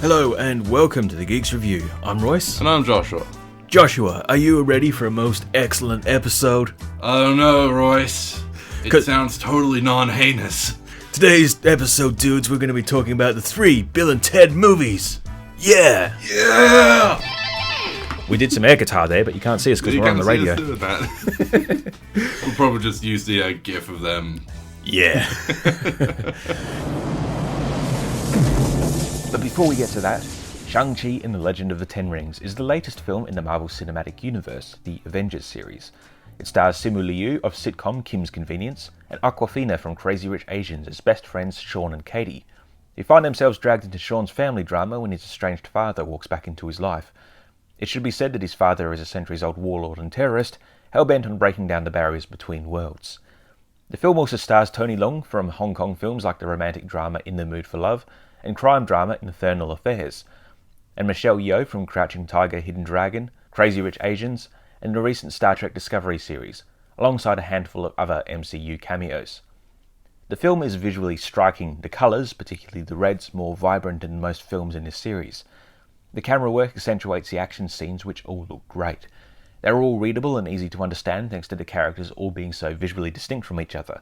Hello and welcome to the Geeks Review. I'm Royce. And I'm Joshua. Joshua, are you ready for a most excellent episode? I don't know, Royce. It sounds totally non-heinous. Today's episode, dudes, we're going to be talking about the 3 Bill and Ted movies. Yeah! Yeah! We did some air guitar there, but you can't see us because we're on the radio. We'll probably just use the gif of them. Yeah. But before we get to that, Shang-Chi and the Legend of the Ten Rings is the latest film in the Marvel Cinematic Universe, the Avengers series. It stars Simu Liu of sitcom Kim's Convenience and Awkwafina from Crazy Rich Asians as best friends Sean and Katie. They find themselves dragged into Sean's family drama when his estranged father walks back into his life. It should be said that his father is a centuries-old warlord and terrorist, hell-bent on breaking down the barriers between worlds. The film also stars Tony Leung from Hong Kong films like the romantic drama In the Mood for Love and crime drama Infernal Affairs, and Michelle Yeoh from Crouching Tiger, Hidden Dragon, Crazy Rich Asians, and the recent Star Trek Discovery series, alongside a handful of other MCU cameos. The film is visually striking, the colours, particularly the reds, more vibrant than most films in this series. The camera work accentuates the action scenes, which all look great. They're all readable and easy to understand thanks to the characters all being so visually distinct from each other.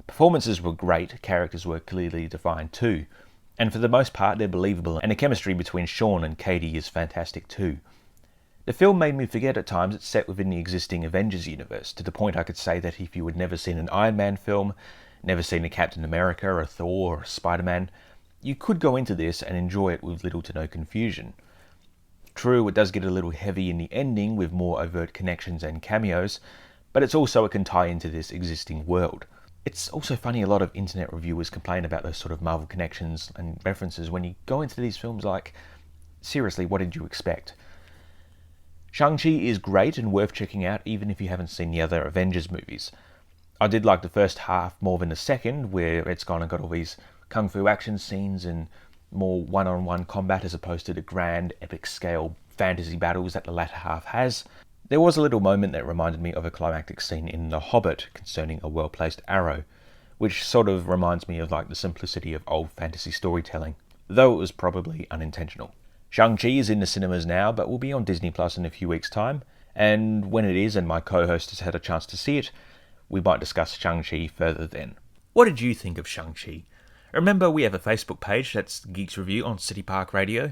Performances were great, characters were clearly defined too, and for the most part they're believable, and the chemistry between Sean and Katie is fantastic too. The film made me forget at times it's set within the existing Avengers universe, to the point I could say that if you had never seen an Iron Man film, never seen a Captain America, a Thor, or a Spider-Man, you could go into this and enjoy it with little to no confusion. True, it does get a little heavy in the ending with more overt connections and cameos, but it's also it can tie into this existing world. It's also funny a lot of internet reviewers complain about those sort of Marvel connections and references when you go into these films like, seriously, what did you expect? Shang-Chi is great and worth checking out even if you haven't seen the other Avengers movies. I did like the first half more than the second, where it's gone and got all these kung fu action scenes and more one-on-one combat as opposed to the grand, epic-scale fantasy battles that the latter half has. There was a little moment that reminded me of a climactic scene in The Hobbit concerning a well-placed arrow, which sort of reminds me of like the simplicity of old fantasy storytelling, though it was probably unintentional. Shang-Chi is in the cinemas now, but will be on Disney Plus in a few weeks' time, and when it is and my co-host has had a chance to see it, we might discuss Shang-Chi further then. What did you think of Shang-Chi? Remember, we have a Facebook page, that's Geeks Review on City Park Radio.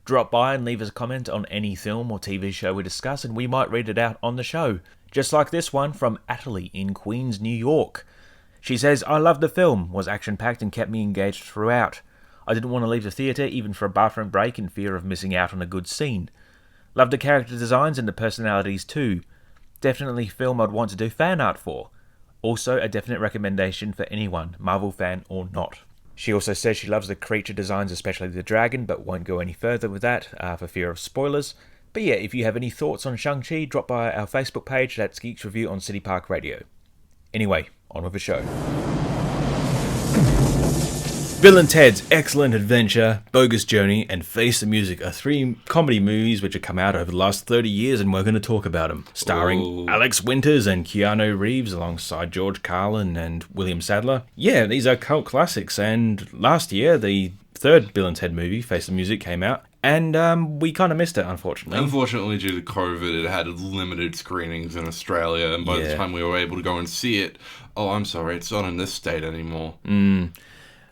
Drop by and leave us a comment on any film or TV show we discuss, and we might read it out on the show. Just like this one from Atterley in Queens, New York. She says, I loved the film, was action-packed and kept me engaged throughout. I didn't want to leave the theatre even for a bathroom break in fear of missing out on a good scene. Loved the character designs and the personalities too. Definitely film I'd want to do fan art for. Also a definite recommendation for anyone, Marvel fan or not. She also says she loves the creature designs, especially the dragon, but won't go any further with that for fear of spoilers. But yeah, if you have any thoughts on Shang-Chi, drop by our Facebook page, that's Geeks Review on City Park Radio. Anyway, on with the show. Bill and Ted's Excellent Adventure, Bogus Journey, and Face the Music are 3 comedy movies which have come out over the last 30 years, and we're going to talk about them. Starring Alex Winters and Keanu Reeves alongside George Carlin and William Sadler. Yeah, these are cult classics, and last year the 3rd Bill and Ted movie, Face the Music, came out, and we kind of missed it, unfortunately. Unfortunately, due to COVID, it had limited screenings in Australia, and by the time we were able to go and see it, oh, I'm sorry, it's not in this state anymore.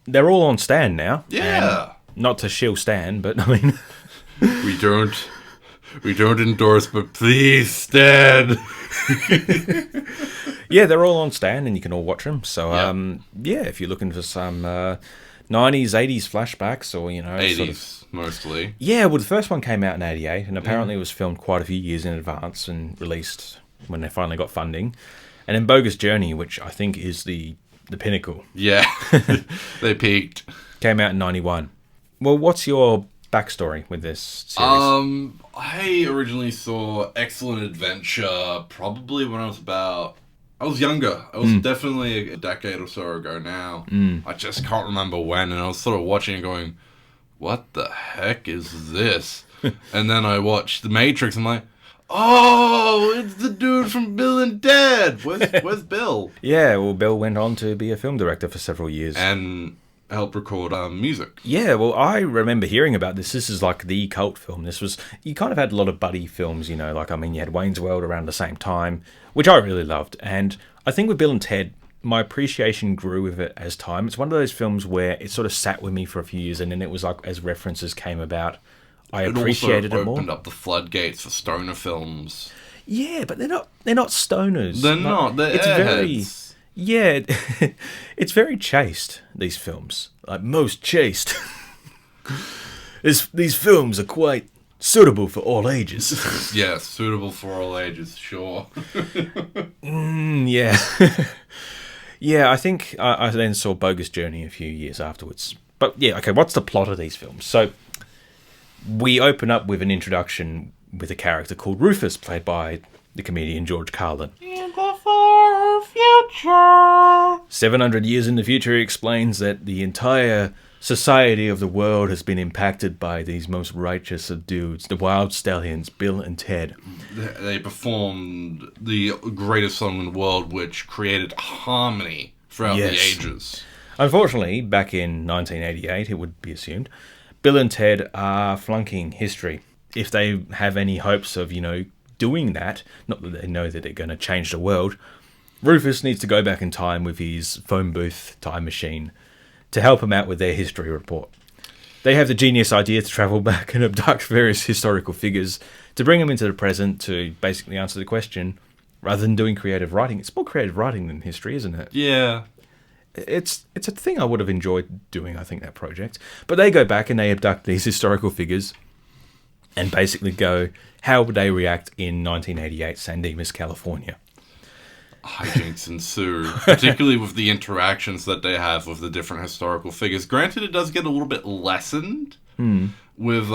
They're all on Stan now. Yeah. Not to shill Stan, but I mean... We don't endorse, but please, Stan. Yeah, they're all on Stan, and you can all watch them. So, yeah, if you're looking for some 90s, 80s flashbacks, or, 80s, sort of, mostly. Yeah, well, the first one came out in 88, and apparently it was filmed quite a few years in advance and released when they finally got funding. And then Bogus Journey, which I think is the pinnacle. Yeah, they peaked. Came out in 91. Well, what's your backstory with this series? I originally saw Excellent Adventure probably when I was younger. I was definitely a decade or so ago now. I just can't remember when, and I was sort of watching and going, what the heck is this? And then I watched The Matrix, and I'm like, oh, it's the dude from Bill and Ted. Where's Bill? Yeah, well, Bill went on to be a film director for several years. And help record music. Yeah, well, I remember hearing about this. This is like the cult film. You kind of had a lot of buddy films, you know, like, I mean, you had Wayne's World around the same time, which I really loved. And I think with Bill and Ted, my appreciation grew with it as time. It's one of those films where it sort of sat with me for a few years, and then it was like, as references came about, I appreciated it more. It also opened up the floodgates for stoner films. Yeah, but they're not stoners. They're not. They're airheads. Yeah, it's very chaste, these films. Like, most chaste. These films are quite suitable for all ages. Yes, suitable for all ages, sure. Yeah. Yeah, I think I then saw Bogus Journey a few years afterwards. But yeah, okay, what's the plot of these films? So, we open up with an introduction with a character called Rufus, played by the comedian George Carlin. In the far future. 700 years in the future, he explains that the entire society of the world has been impacted by these most righteous of dudes, the Wild Stallions, Bill and Ted. They performed the greatest song in the world, which created harmony throughout the ages. Unfortunately, back in 1988, it would be assumed, Bill and Ted are flunking history. If they have any hopes of, you know, doing that, not that they know that they're going to change the world, Rufus needs to go back in time with his phone booth time machine to help him out with their history report. They have the genius idea to travel back and abduct various historical figures to bring them into the present to basically answer the question, rather than doing creative writing. It's more creative writing than history, isn't it? Yeah. It's a thing I would have enjoyed doing, I think, that project. But they go back and they abduct these historical figures and basically go, how would they react in 1988 San Dimas, California? Hijinks ensue, particularly with the interactions that they have with the different historical figures. Granted, it does get a little bit lessened with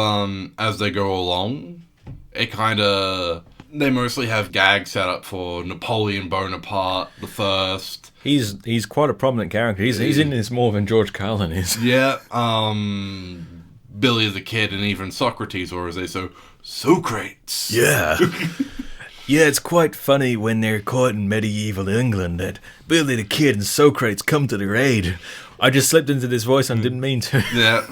as they go along. It kind of... They mostly have gags set up for Napoleon Bonaparte the First. He's quite a prominent character. He's in this more than George Carlin is. Yeah, Billy the Kid, and even Socrates, or as they say, Socrates. Yeah. Yeah, it's quite funny when they're caught in medieval England that Billy the Kid and Socrates come to their aid. I just slipped into this voice and didn't mean to. Yeah.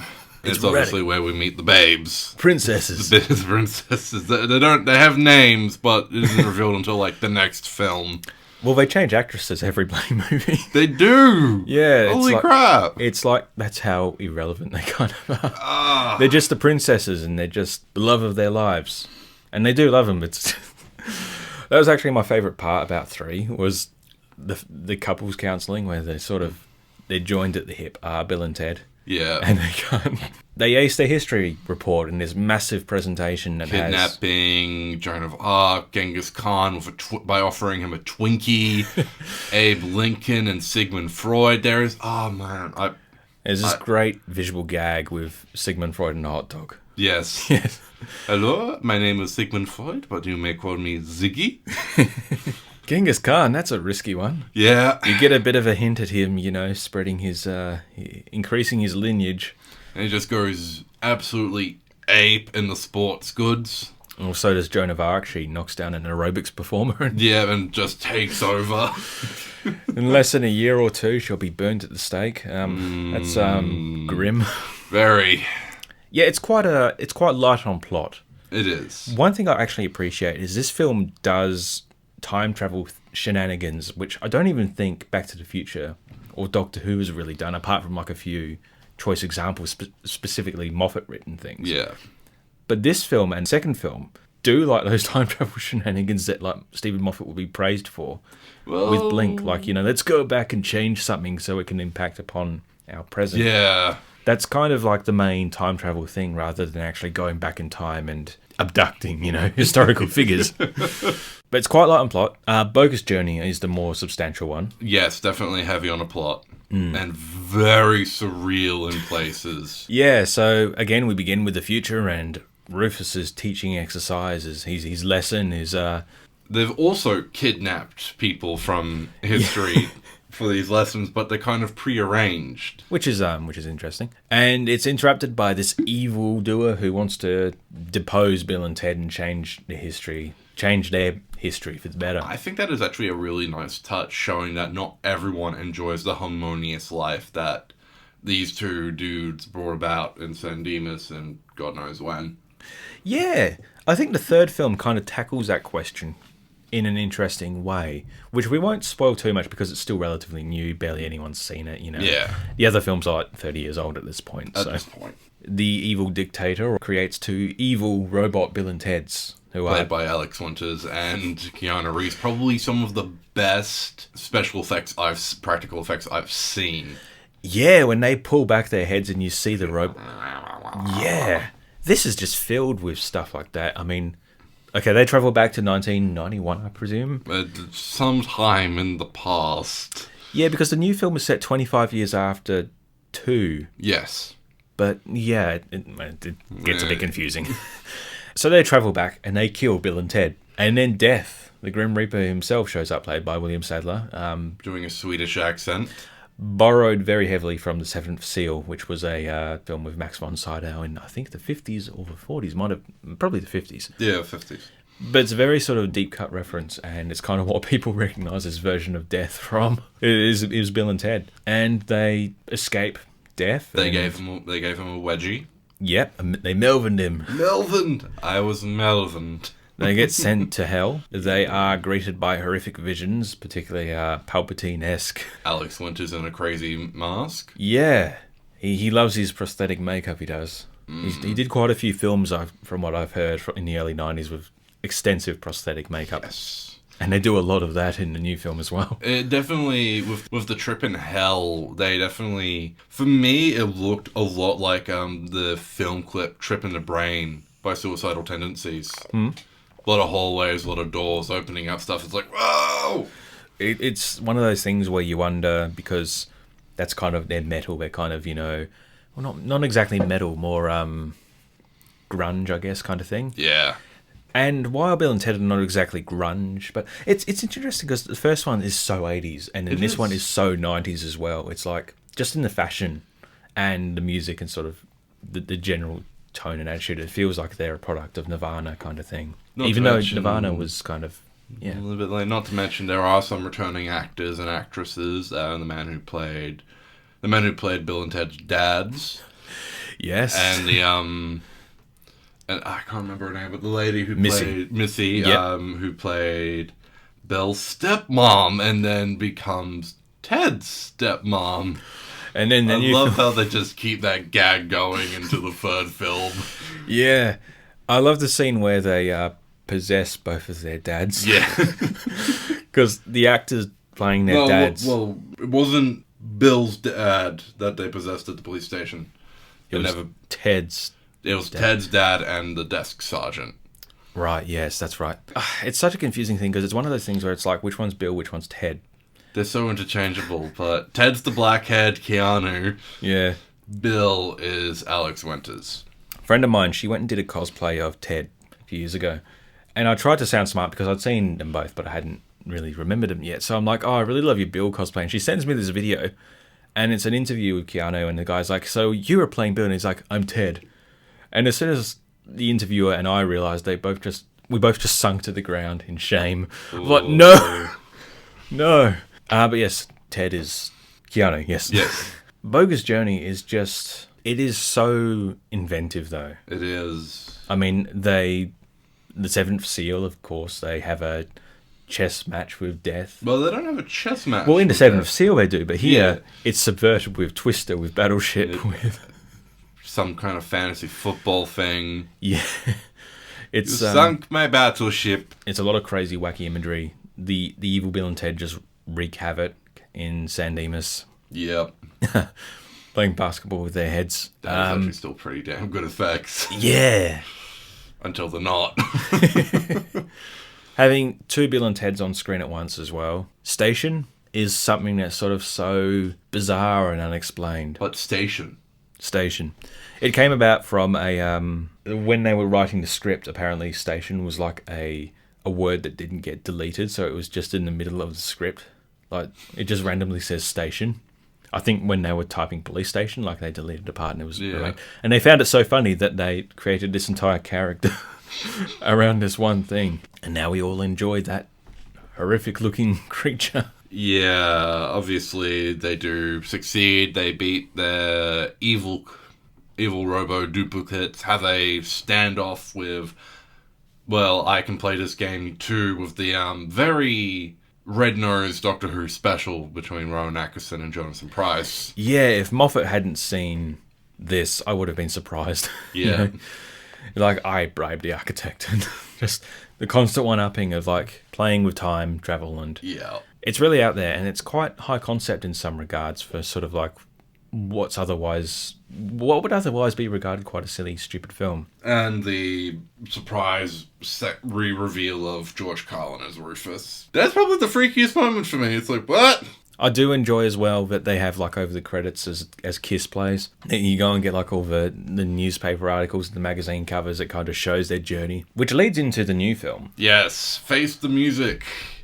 It's obviously where we meet the babes. Princesses. The princesses. They have names, but it isn't revealed until, like, the next film. Well, they change actresses every bloody movie. They do! Yeah. Holy crap! It's like, that's how irrelevant they kind of are. They're just the princesses, and they're just the love of their lives. And they do love them. That was actually my favourite part about 3, was the couples counselling, where they're joined at the hip, Bill and Ted. Yeah. And they ace their history report in this massive presentation that Kidnapping Joan of Arc, Genghis Khan by offering him a Twinkie, Abe Lincoln and Sigmund Freud. There's this great visual gag with Sigmund Freud and a hot dog. Yes. Yes. Hello, my name is Sigmund Freud, but you may call me Ziggy. Genghis Khan, that's a risky one. Yeah. You get a bit of a hint at him, you know, spreading his, increasing his lineage. And he just goes absolutely ape in the sports goods. Well, so does Joan of Arc. She knocks down an aerobics performer. Yeah, and just takes over. In less than a year or two, she'll be burnt at the stake. That's grim. Very. Yeah, it's quite light on plot. It is. One thing I actually appreciate is this film does time travel shenanigans, which I don't even think Back to the Future or Doctor Who has really done, apart from like a few choice examples, specifically Moffat written things. Yeah. But this film and second film do like those time travel shenanigans that like Stephen Moffat would be praised for with Blink. Like, you know, let's go back and change something so it can impact upon our present. Yeah. That's kind of like the main time travel thing, rather than actually going back in time and abducting, you know, historical figures. But it's quite light on plot. Bogus Journey is the more substantial one. Yes, definitely heavy on a plot. And very surreal in places. Yeah, so again, we begin with the future, and Rufus's teaching exercises. His lesson is... They've also kidnapped people from history for these lessons, but they're kind of prearranged. Which is interesting. And it's interrupted by this evil doer who wants to depose Bill and Ted and change their history for the better. I think that is actually a really nice touch, showing that not everyone enjoys the harmonious life that these two dudes brought about in San Dimas and God knows when. Yeah, I think the third film kind of tackles that question in an interesting way, which we won't spoil too much because it's still relatively new. Barely anyone's seen it, you know. Yeah. The other films are like 30 years old at this point. At this point. The evil dictator creates two evil robot Bill and Teds, who Played by Alex Winters and Keanu Reeves. Probably some of the best practical effects I've seen. Yeah, when they pull back their heads and you see the robot. Yeah. This is just filled with stuff like that. I mean, okay, they travel back to 1991, I presume. Sometime in the past. Yeah, because the new film is set 25 years after 2. Yes. But yeah, it gets a bit confusing. So they travel back and they kill Bill and Ted. And then Death, the Grim Reaper himself, shows up, played by William Sadler. Doing a Swedish accent. Borrowed very heavily from The Seventh Seal, which was a film with Max von Sydow in, I think, the 50s or the 40s. Probably the 50s. Yeah, 50s. But it's a very sort of deep cut reference, and it's kind of what people recognise as version of Death from. It is Bill and Ted. And they escape death. They gave him a wedgie. Yep, they Melvined him. Melvined! I was Melvined. They get sent to hell. They are greeted by horrific visions, particularly Palpatine-esque. Alex Winters in a crazy mask. Yeah. He loves his prosthetic makeup, he does. He did quite a few films, from what I've heard, in the early 90s with extensive prosthetic makeup. Yes. And they do a lot of that in the new film as well. It definitely, with the trip in hell, they definitely... For me, it looked a lot like the film clip Trip in the Brain by Suicidal Tendencies. A lot of hallways, a lot of doors opening up stuff. It's like, whoa! It's one of those things where you wonder, because that's kind of their metal. They're kind of, well, not exactly metal, more grunge, I guess, kind of thing. Yeah. And while Bill and Ted are not exactly grunge, but it's interesting because the first one is so 80s, and then this one is so 90s as well. It's like, just in the fashion and the music and sort of the general tone and attitude, it feels like they're a product of Nirvana kind of thing. Even though Nirvana was kind of, a little bit like, not to mention there are some returning actors and actresses. The man who played Bill and Ted's dads. Yes. And and I can't remember her name, but the lady who played Missy, who played Bill's stepmom and then becomes Ted's stepmom. And then I love how they just keep that gag going into the third film. Yeah. I love the scene where they possess both of their dads. Yeah. Because the actors playing their dads... Well, it wasn't Bill's dad that they possessed at the police station. It was Ted's It was dad. Ted's dad and the desk sergeant. Right, yes, that's right. It's such a confusing thing because it's one of those things where it's like, which one's Bill, which one's Ted? They're so interchangeable, but Ted's the black-haired Keanu. Yeah. Bill is Alex Winters. A friend of mine, she went and did a cosplay of Ted a few years ago. And I tried to sound smart because I'd seen them both, but I hadn't really remembered them yet. So I'm like, I really love your Bill cosplay. And she sends me this video, and it's an interview with Keanu, and the guy's like, so you were playing Bill? And he's like, I'm Ted. And as soon as the interviewer and I realised, we both just sunk to the ground in shame. Like, no! But yes, Ted is Keanu, yes. Yes. Bogus Journey is just... It is so inventive, though. It is. I mean, the Seventh Seal, of course, they have a chess match with Death. Well, they don't have a chess match. Well, in the Seventh Seal they do, but here it's subverted with Twister, with Battleship, with... some kind of fantasy football thing. Yeah. It's You sunk my battleship. It's a lot of crazy, wacky imagery. The evil Bill and Ted just wreak havoc in San Dimas. Yep. Playing basketball with their heads. That is actually still pretty damn good effects. Yeah. Until they're not. Having two Bill and Teds on screen at once as well. Station is something that's sort of so bizarre and unexplained. But Station. It came about from when they were writing the script, apparently Station was like a word that didn't get deleted, so it was just in the middle of the script. Like, it just randomly says Station. I think when they were typing police station, like, they deleted a part and it was... Yeah. And they found it so funny that they created this entire character around this one thing. And now we all enjoy that horrific-looking creature. Yeah, obviously they do succeed. They beat their evil robo duplicates, have a standoff with, well, I can play this game too, with the very red-nosed Doctor Who special between Rowan Atkinson and Jonathan Pryce. Yeah, if Moffat hadn't seen this, I would have been surprised. Yeah. Like, I bribed the architect. And just the constant one-upping of, like, playing with time, travel, and... Yeah. It's really out there, and it's quite high concept in some regards for sort of, like, what would otherwise be regarded quite a silly, stupid film. And the surprise re-reveal of George Carlin as Rufus. That's probably the freakiest moment for me. It's like, what? I do enjoy as well that they have, like, over the credits as Kiss plays. You go and get, like, all the newspaper articles, the magazine covers that kind of shows their journey, which leads into the new film. Yes, Face the Music.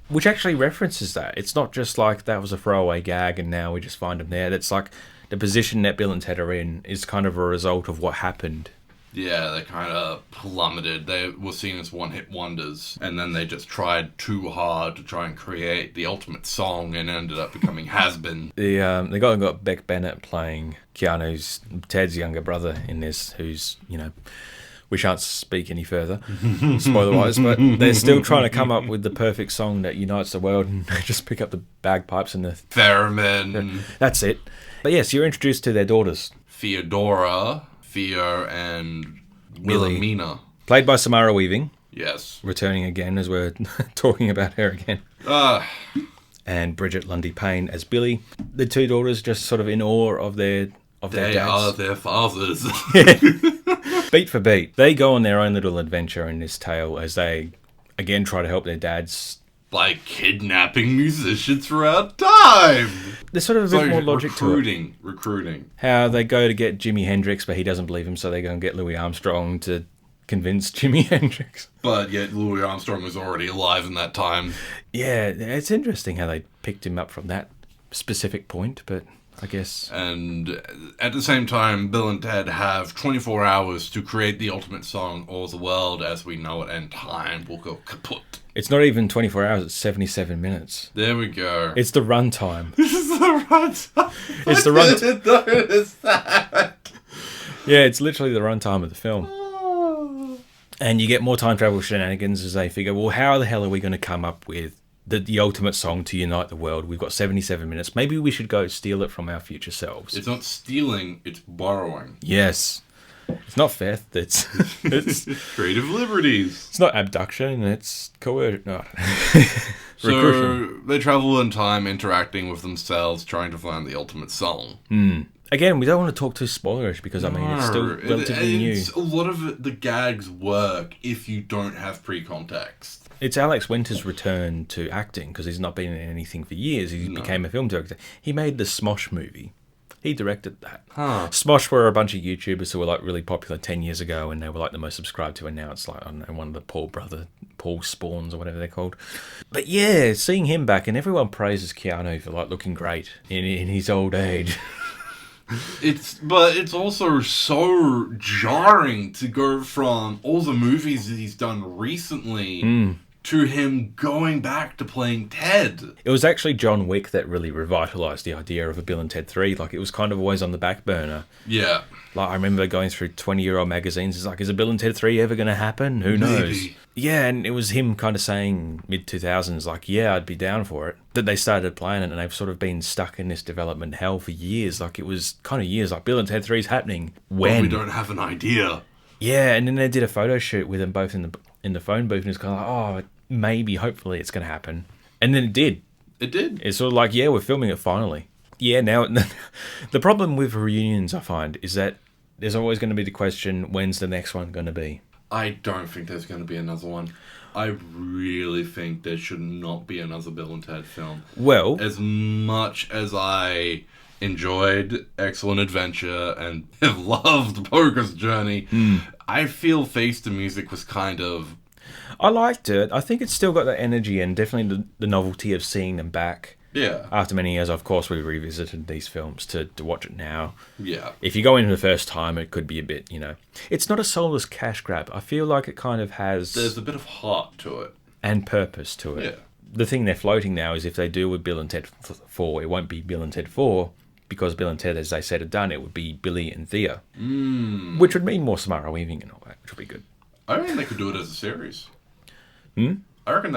Which actually references that. It's not just like that was a throwaway gag and now we just find them there. That's like the position that Bill and Ted are in is kind of a result of what happened. Yeah, they kind of plummeted. They were seen as one-hit wonders, and then they just tried too hard to try and create the ultimate song and ended up becoming has-been. They got Beck Bennett playing Keanu's, Ted's younger brother in this, who's, you know... We shan't speak any further, spoiler-wise, but they're still trying to come up with the perfect song that unites the world, and they just pick up the bagpipes and the... Theremin. That's it. But yes, you're introduced to their daughters. Theo and Wilhelmina. Played by Samara Weaving. Yes. Returning again, as we're talking about her again. And Bridget Lundy Payne as Billy. The two daughters just sort of in awe of their dads. They are their fathers. Beat for beat. They go on their own little adventure in this tale as they, again, try to help their dads. By kidnapping musicians throughout time. There's sort of a bit more logic to it. Recruiting. How they go to get Jimi Hendrix, but he doesn't believe him, so they go and get Louis Armstrong to convince Jimi Hendrix. But yet Louis Armstrong was already alive in that time. Yeah, it's interesting how they picked him up from that specific point, but... I guess. And at the same time, Bill and Ted have 24 hours to create the ultimate song, or the world as we know it, and time will go kaput. It's not even 24 hours, it's 77 minutes. There we go. It's the runtime. This is the runtime. It's the runtime. I didn't notice that. Yeah, it's literally the runtime of the film. And you get more time travel shenanigans as they figure, well, how the hell are we going to come up with the ultimate song to unite the world? We've got 77 minutes. Maybe we should go steal it from our future selves. It's not stealing, it's borrowing. Yes. It's not theft, it's creative liberties. It's not abduction, it's coercion. No. So they travel in time, interacting with themselves, trying to find the ultimate song. Again, we don't want to talk too spoilerish because, I mean, it's still relatively new. A lot of the gags work if you don't have pre-context. It's Alex Winter's return to acting because he's not been in anything for years. He became a film director. He made the Smosh movie. He directed that. Smosh were a bunch of YouTubers who were like really popular 10 years ago, and they were like the most subscribed to, and now it's like, I don't know, one of the Paul Spawns or whatever they're called. But yeah, seeing him back, and everyone praises Keanu for like looking great in his old age. But it's also so jarring to go from all the movies that he's done recently to him going back to playing Ted. It was actually John Wick that really revitalised the idea of a Bill and Ted 3. Like, it was kind of always on the back burner. Yeah. Like, I remember going through 20-year-old magazines. It's like, is a Bill and Ted 3 ever going to happen? Who knows? Maybe. Yeah, and it was him kind of saying mid-2000s, like, yeah, I'd be down for it. That they started playing it, and they've sort of been stuck in this development hell for years. Like, it was kind of years, like, Bill and Ted 3's happening. When? But we don't have an idea. Yeah, and then they did a photo shoot with them both in the phone booth, and it's kind of like, oh, maybe, hopefully it's going to happen. And then it did. It did. It's sort of like, yeah, we're filming it finally. Yeah, now, the problem with reunions, I find, is that there's always going to be the question, when's the next one going to be? I don't think there's going to be another one. I really think there should not be another Bill and Ted film. Well, as much as I enjoyed Excellent Adventure and have loved Poker's Journey, I feel Face the Music was kind of... I liked it. I think it's still got that energy and definitely the novelty of seeing them back. Yeah. After many years, of course, we revisited these films to watch it now. Yeah. If you go in the first time, it could be a bit, It's not a soulless cash grab. I feel like it kind of has... There's a bit of heart to it. And purpose to it. Yeah. the thing they're floating now is if they do with Bill and Ted 4, it won't be Bill and Ted 4, because Bill and Ted, as they said, are done. It would be Billy and Thea. Which would mean more Samara Weaving and all that, which would be good. I reckon they could do it as a series. I reckon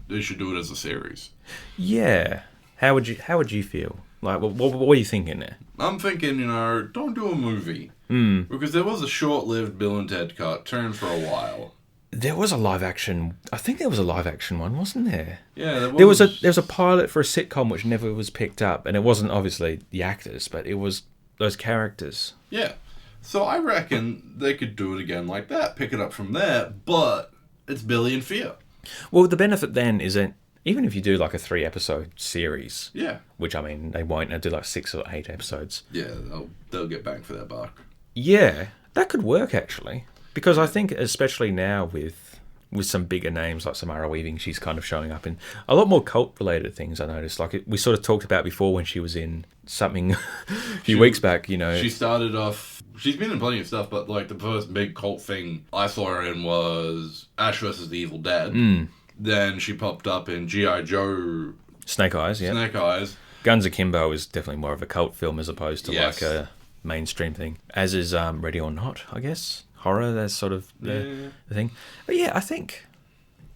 they should do it as a series. Yeah. How would you feel? Like, what are you thinking there? I'm thinking, don't do a movie. Because there was a short-lived Bill and Ted cartoon for a while. There was a live action. I think there was a live action one, wasn't there? Yeah, there was a pilot for a sitcom which never was picked up, and it wasn't obviously the actors, but it was those characters. Yeah, so I reckon they could do it again like that, pick it up from there, but it's Billy and Thea. Well, the benefit then is that even if you do like a 3-episode series, which I mean they won't, they'll do like 6 or 8 episodes. Yeah, they'll get bang for their buck. Yeah, that could work actually. Because I think, especially now with some bigger names like Samara Weaving, she's kind of showing up in a lot more cult-related things, I noticed. Like, we sort of talked about before when she was in something a few weeks back, She started off... She's been in plenty of stuff, but, like, the first big cult thing I saw her in was Ash vs. the Evil Dead. Then she popped up in G.I. Joe... Snake Eyes, yeah. Snake Eyes. Guns Akimbo is definitely more of a cult film as opposed to, like, a mainstream thing. As is Ready or Not, I guess. Horror, that's sort of the thing. But yeah, I think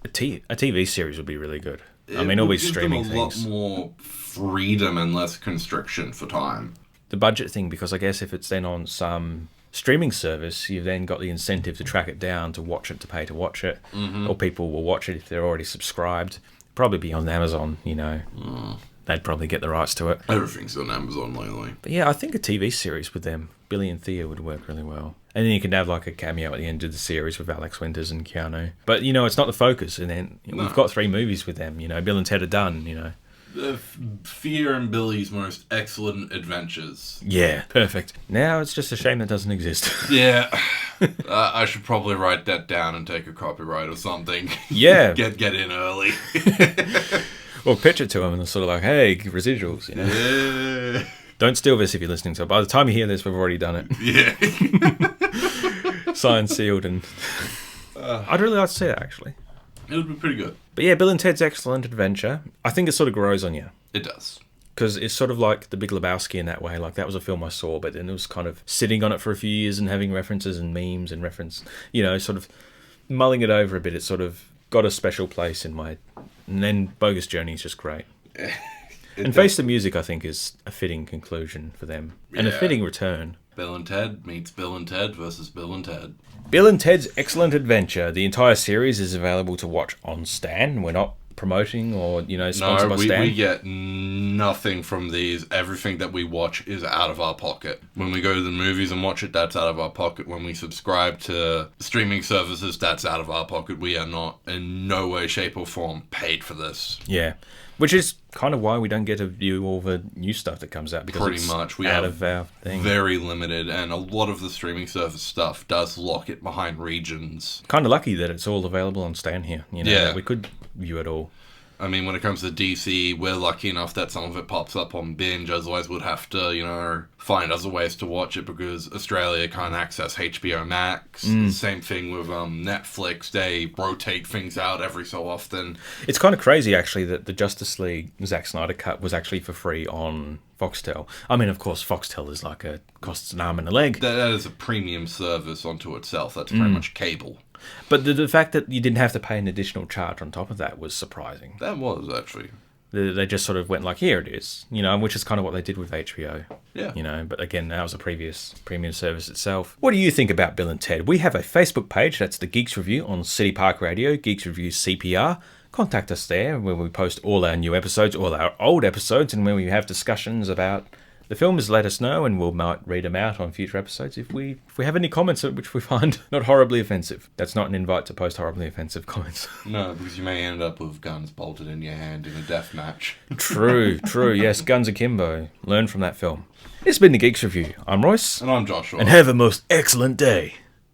a TV series would be really good. I mean, all these streaming things. A lot more freedom and less constriction for time. The budget thing, because I guess if it's then on some streaming service, you've then got the incentive to track it down, to watch it, to pay to watch it. Or people will watch it if they're already subscribed. Probably be on Amazon, They'd probably get the rights to it. Everything's on Amazon lately. But yeah, I think a TV series with them, Billy and Thea, would work really well. And then you can have like a cameo at the end of the series with Alex Winters and Keanu. But, it's not the focus. And then we've got 3 movies with them, Bill and Ted are done, Thea and Billy's most excellent adventures. Yeah, perfect. Now it's just a shame that doesn't exist. Yeah. I should probably write that down and take a copyright or something. Yeah. Get in early. Or pitch it to them and they're sort of like, hey, residuals, Yeah. Don't steal this if you're listening to it. By the time you hear this, we've already done it. Yeah. Signed, sealed, and... I'd really like to see that, actually. It would be pretty good. But yeah, Bill and Ted's Excellent Adventure, I think it sort of grows on you. It does. Because it's sort of like The Big Lebowski in that way. Like, that was a film I saw, but then it was kind of sitting on it for a few years and having references and memes and sort of mulling it over a bit. It sort of got a special place in my... And then Bogus Journey is just great. And Face the Music, I think, is a fitting conclusion for them. And a fitting return. Bill and Ted meets Bill and Ted versus Bill and Ted. Bill and Ted's Excellent Adventure. The entire series is available to watch on Stan. We're not promoting or, sponsored by Stan. We get nothing from these. Everything that we watch is out of our pocket. When we go to the movies and watch it, that's out of our pocket. When we subscribe to streaming services, that's out of our pocket. We are not in no way, shape or form paid for this. Yeah. Which is kind of why we don't get to view all the new stuff that comes out, because pretty much we out have of our thing. Very limited, and a lot of the streaming service stuff does lock it behind regions. Kind of lucky that it's all available on Stan here. That we could view it all. I mean, when it comes to DC, we're lucky enough that some of it pops up on binge. Otherwise, we'd have to, find other ways to watch it because Australia can't access HBO Max. Same thing with Netflix. They rotate things out every so often. It's kind of crazy, actually, that the Justice League Zack Snyder cut was actually for free on Foxtel. I mean, of course, Foxtel is like costs an arm and a leg. That is a premium service onto itself. That's very much cable. But the fact that you didn't have to pay an additional charge on top of that was surprising. That was, actually. They just sort of went like, here it is, which is kind of what they did with HBO. Yeah. But again, that was a previous premium service itself. What do you think about Bill and Ted? We have a Facebook page, that's the Geeks Review on City Park Radio, Geeks Review CPR. Contact us there where we post all our new episodes, all our old episodes, and when we have discussions about the films, let us know, and we might read them out on future episodes if we have any comments which we find not horribly offensive. That's not an invite to post horribly offensive comments. No, because you may end up with guns bolted in your hand in a death match. True. Yes, Guns Akimbo. Learn from that film. It's been the Geeks Review. I'm Royce. And I'm Joshua. And have a most excellent day.